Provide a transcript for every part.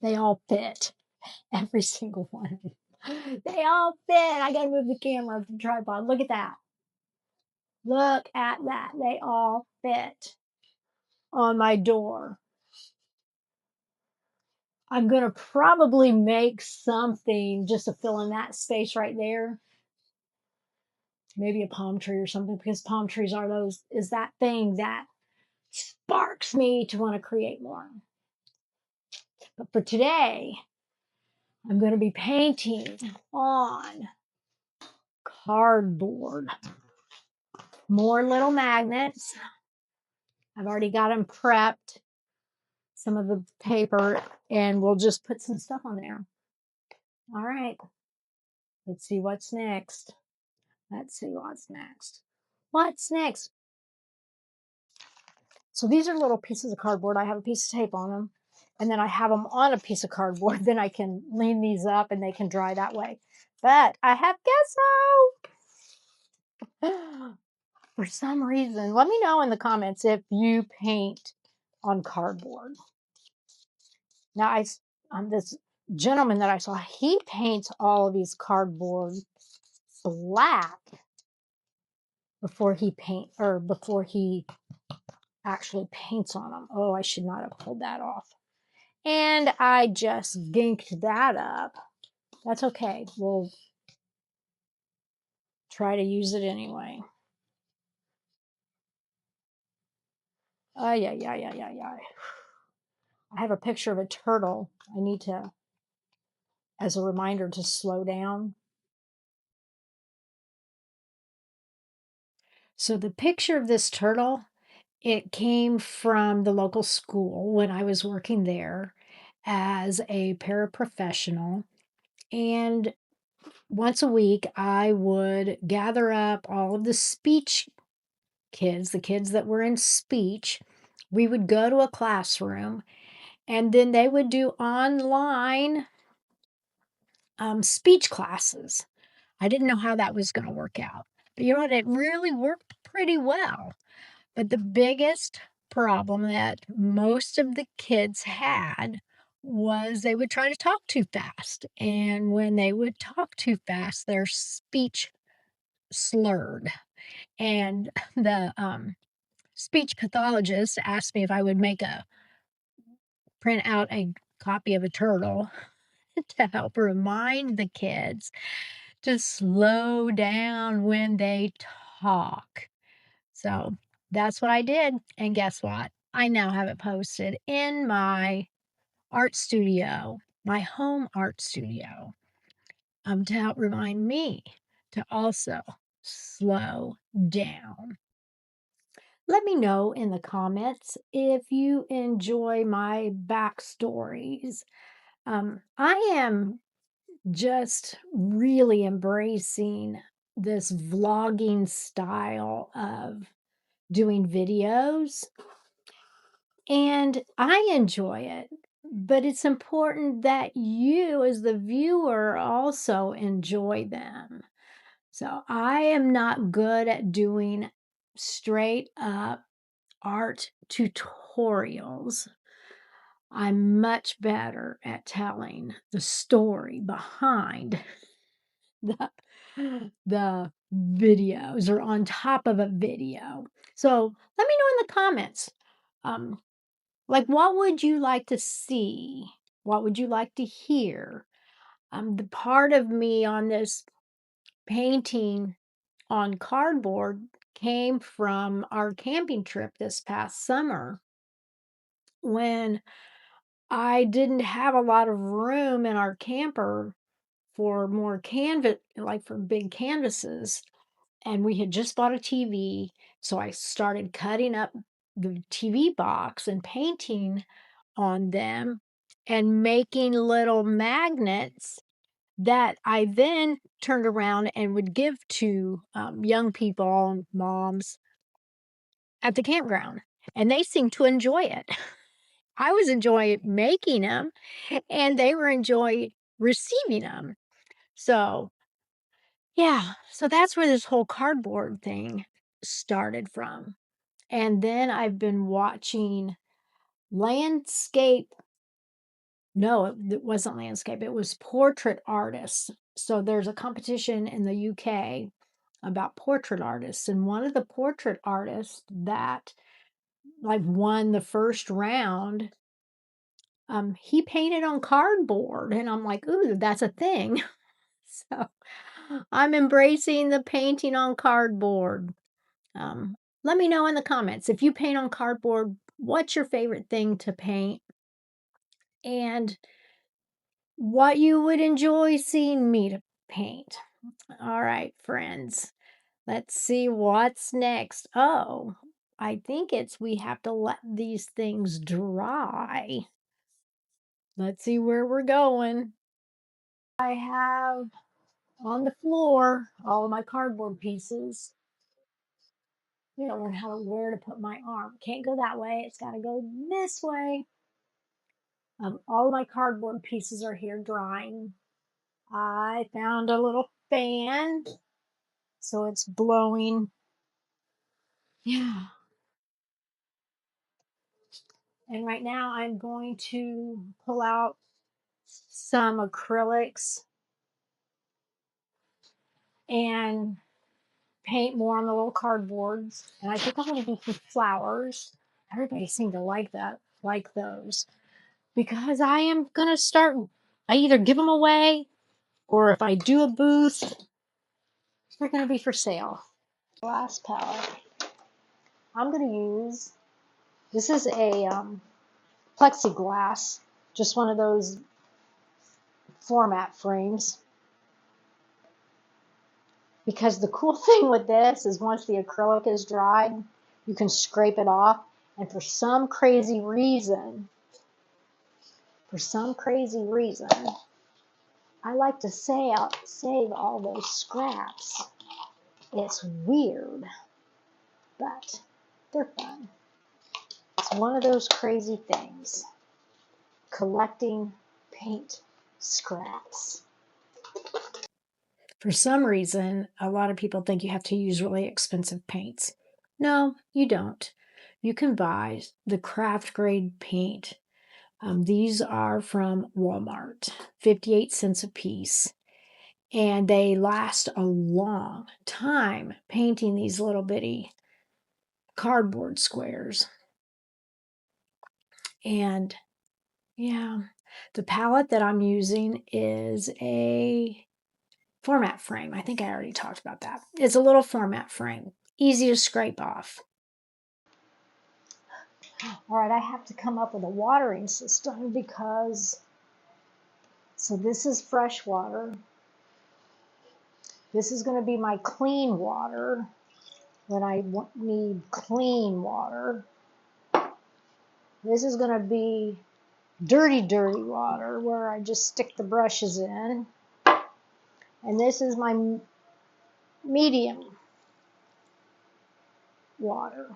They all fit. Every single one of them. They all fit. I gotta move the camera from the tripod. Look at that. Look at that. They all fit on my door. I'm gonna probably make something just to fill in that space right there. Maybe a palm tree or something, because palm trees are those is that thing that sparks me to want to create more. But for today, I'm going to be painting on cardboard. More little magnets. I've already got them prepped, some of the paper, and we'll just put some stuff on there. All right. Let's see what's next. Let's see what's next. What's next? So these are little pieces of cardboard. I have a piece of tape on them, and then I have them on a piece of cardboard. Then I can lean these up and they can dry that way. But I have gesso. For some reason, let me know in the comments if you paint on cardboard. Now, this gentleman that I saw, he paints all of his cardboard black before he actually paints on them. Oh, I should not have pulled that off. And I just ginked that up. That's okay. We'll try to use it anyway. Yeah. I have a picture of a turtle. I need to, as a reminder, to slow down. So the picture of this turtle, it came from the local school when I was working there as a paraprofessional. And once a week, I would gather up all of the speech kids, the kids that were in speech. We would go to a classroom and then they would do online speech classes. I didn't know how that was going to work out. But you know what? It really worked pretty well. But the biggest problem that most of the kids had was they would try to talk too fast. And when they would talk too fast, their speech slurred. And the speech pathologist asked me if I would print out a copy of a turtle to help remind the kids to slow down when they talk. So that's what I did. And guess what? I now have it posted in my art studio, my home art studio, to help remind me to also slow down. Let me know in the comments if you enjoy my backstories. I am just really embracing this vlogging style of doing videos, and I enjoy it. But it's important that you, as the viewer, also enjoy them. So I am not good at doing straight up art tutorials. I'm much better at telling the story behind the the videos or on top of a video. So let me know in the comments. Like, what would you like to see? What would you like to hear? The part of me on this painting on cardboard came from our camping trip this past summer when I didn't have a lot of room in our camper for more canvas, like for big canvases. And we had just bought a TV. So I started cutting up the TV box and painting on them and making little magnets that I then turned around and would give to young people, moms at the campground. And they seemed to enjoy it. I was enjoying making them, and they were enjoying receiving them. So, yeah, so that's where this whole cardboard thing started from. And then I've been watching landscape No, it wasn't landscape, it was portrait artists. So there's a competition in the UK about portrait artists, and one of the portrait artists that, like, won the 1st round, he painted on cardboard, and I'm like, "Ooh, that's a thing." So, I'm embracing the painting on cardboard. Um, Let me know in the comments, if you paint on cardboard, what's your favorite thing to paint? And what you would enjoy seeing me to paint. All right, friends. Let's see what's next. Oh, I think it's we have to let these things dry. Let's see where we're going. I have on the floor all of my cardboard pieces. You don't learn how to where to put my arm. Can't go that way. It's got to go this way. All of my cardboard pieces are here drying. I found a little fan, so it's blowing. Yeah. And right now I'm going to pull out some acrylics and paint more on the little cardboards. And I think I'm going to do some flowers. Everybody seemed to like that, like those, because I am going to start, I either give them away or if I do a booth, they're going to be for sale. Glass palette. I'm going to use, this is a plexiglass, just one of those format frames. Because the cool thing with this is once the acrylic is dried, you can scrape it off. And for some crazy reason, I like to save all those scraps. It's weird, but they're fun. It's one of those crazy things, collecting paint scraps. For some reason, a lot of people think you have to use really expensive paints. No, you don't. You can buy the craft grade paint. These are from Walmart, 58 cents a piece. And they last a long time painting these little bitty cardboard squares. And yeah, the palette that I'm using is a format frame. I think I already talked about that. It's a little format frame, easy to scrape off. All right, I have to come up with a watering system because, so this is fresh water. This is going to be my clean water when I need clean water. This is going to be dirty, dirty water where I just stick the brushes in. And this is my medium water.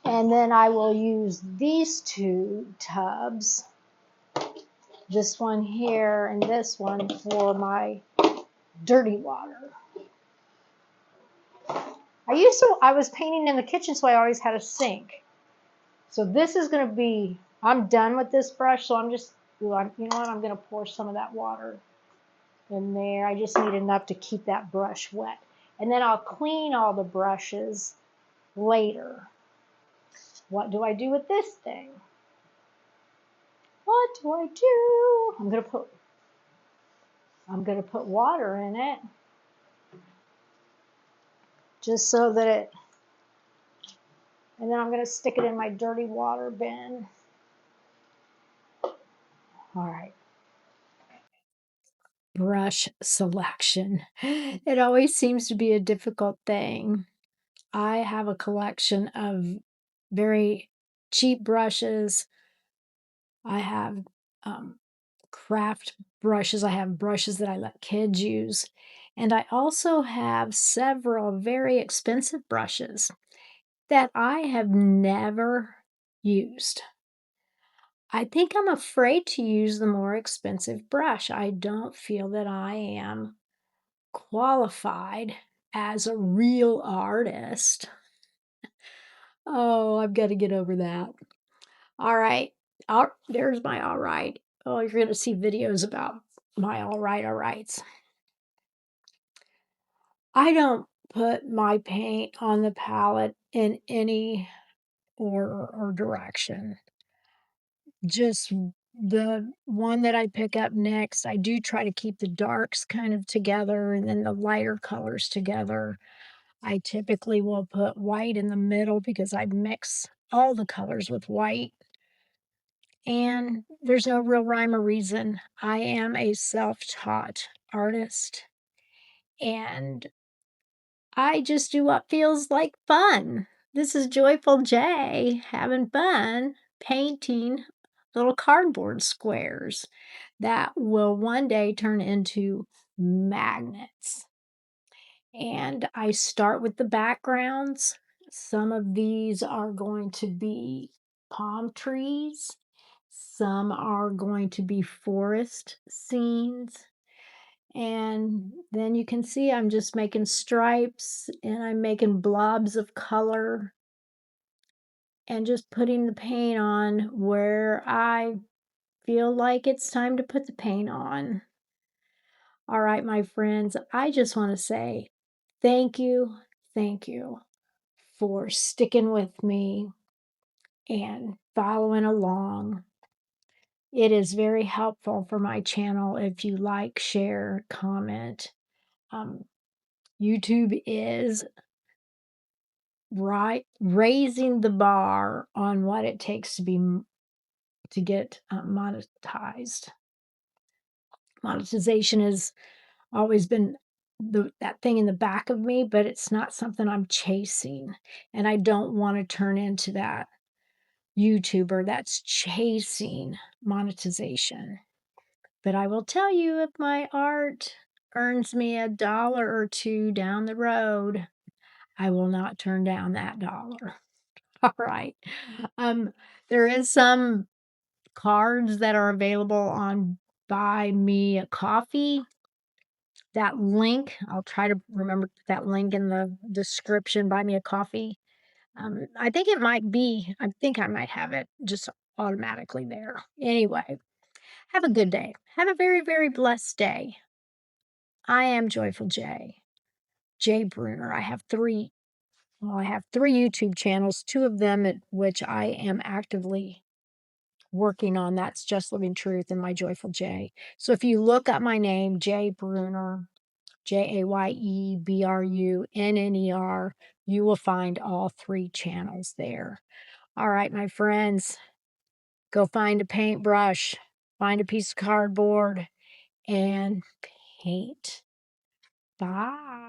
And then I will use these two tubs, this one here and this one, for my dirty water. I was painting in the kitchen, so I always had a sink. So this is going to be, I'm done with this brush, so I'm just, you know what, I'm going to pour some of that water in there. I just need enough to keep that brush wet. And then I'll clean all the brushes later. What do I do with this thing? What do I do? I'm going to put water in it just so that it, and then I'm going to stick it in my dirty water bin. All right. Brush selection. It always seems to be a difficult thing. I have a collection of very cheap brushes. I have craft brushes. I have brushes that I let kids use. And I also have several very expensive brushes that I have never used. I think I'm afraid to use the more expensive brush. I don't feel that I am qualified as a real artist. Oh, I've got to get over that. All right. There's my alright. Oh, you're gonna see videos about my alrights. I don't put my paint on the palette in any order or direction. Just the one that I pick up next, I do try to keep the darks kind of together and then the lighter colors together. I typically will put white in the middle because I mix all the colors with white, and there's no real rhyme or reason. I am a self-taught artist, and I just do what feels like fun. This is Joyful J having fun painting little cardboard squares that will one day turn into magnets. And I start with the backgrounds. Some of these are going to be palm trees, some are going to be forest scenes. And then you can see I'm just making stripes and I'm making blobs of color and just putting the paint on where I feel like it's time to put the paint on. All right, my friends, I just want to say thank you for sticking with me and following along. It is very helpful for my channel if you like, share, comment. Um, YouTube is raising the bar on what it takes to to get monetized. Monetization has always been that thing in the back of me, but it's not something I'm chasing, and I don't want to turn into that YouTuber that's chasing monetization. But I will tell you, if my art earns me a dollar or two down the road, I will not turn down that dollar. All right. Um, there is some cards that are available on Buy Me a Coffee. That link, I'll try to remember to put that link in the description. Buy Me a Coffee. I think it might be, I think I might have it just automatically there. Anyway, have a good day. Have a very, very blessed day. I am Joyful J. J Bruner. I have three YouTube channels, two of them at which I am actively working on. That's Just Living Truth and My Joyful J. So if you look up my name, J Bruner, JayBrunner, you will find all three channels there. All right, my friends, go find a paintbrush, find a piece of cardboard, and paint. Bye.